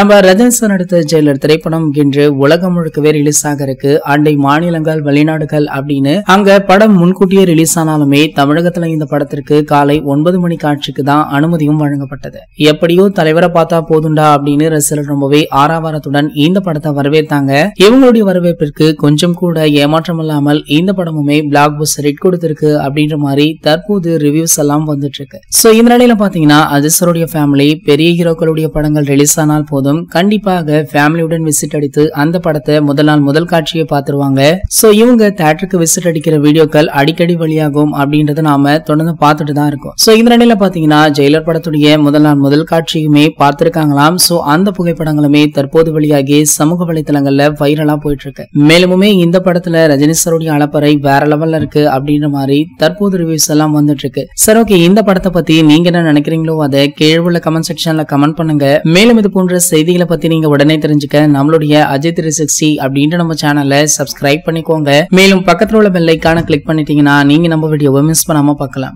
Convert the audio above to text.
நம்ம ரஜினி சார் நடித்த ஜெயிலர் திரைப்படம் இன்று உலகம் முழுக்கவே ரிலீஸ் ஆக இருக்கு. அண்டை மாநிலங்கள், வெளிநாடுகள் அப்படின்னு அங்க படம் முன்கூட்டியே ரிலீஸ் ஆனாலுமே தமிழகத்துல இந்த படத்திற்கு காலை 9 மணி காட்சிக்கு தான் அனுமதியும் வழங்கப்பட்டது. எப்படியோ தலைவரை பார்த்தா போதுண்டா அப்படின்னு ரசிகர்கள் ரொம்பவே ஆரவாரத்துடன் இந்த படத்தை வரவேற்றாங்க. இவங்களுடைய வரவேற்பிற்கு கொஞ்சம் கூட ஏமாற்றம் இல்லாமல் இந்த படமுமே பிளாக் பஸ்டர் ஹிட் கொடுத்திருக்கு அப்படின்ற மாதிரி தற்போது ரிவ்யூஸ் எல்லாம் வந்துட்டு இருக்கு. சோ இந்த நிலையில பாத்தீங்கன்னா அஜித் சாருடைய ஃபேமிலி பெரிய ஹீரோக்களுடைய படங்கள் ரிலீஸ் ஆனால் போதும் கண்டிப்பாக ஃபேமிலியுடன் விசிட் அடித்து அந்த படத்தை முதல் நாள் முதல் காட்சியை பார்த்துருவாங்க. சோ இவங்க தியேட்டருக்கு விசிட் அடிக்கிற வீடியோக்கள் அடிக்கடி வெளியாகும் அப்படின்றத நாம தொடர்ந்து பார்த்துட்டு தான் இருக்கோம். சோ இந்த நிலையில பாத்தீங்கன்னா ஜெயிலர் படத்துடைய முதல் நாள் முதல் காட்சியுமே பார்த்திருக்காங்களாம். சோ அந்த புகைப்படங்களுமே தற்போது வெளியாகி சமூக வலைதளங்கள்ல வைரலா போயிட்டு இருக்கு. மேலுமே இந்த படத்துல ரஜினி சாருடைய அளப்பறை வேற லெவல்ல இருக்கு அப்படின்ற மாதிரி தற்போது ரிவ்யூஸ் எல்லாம் வந்துட்டு இருக்கு. சரி, ஓகே, இந்த படத்தை பத்தி நீங்க என்ன நினைக்கிறீங்களோ அதை கீழே உள்ள கமெண்ட் செக்ஷன்ல கமெண்ட் பண்ணுங்க. மேலும் இது போன்ற செய்திகளை பத்தி நீங்க உடனே தெரிஞ்சுக்க நம்மளுடைய அஜித் 360 அப்படின்ற நம்ம சேனலை சப்ஸ்கிரைப் பண்ணிக்கோங்க. மேலும் பக்கத்துல உள்ள பெல் ஐகானை கிளிக் பண்ணிட்டீங்கன்னா நீங்க நம்ம வீடியோவை மிஸ் பண்ணாம பார்க்கலாம்.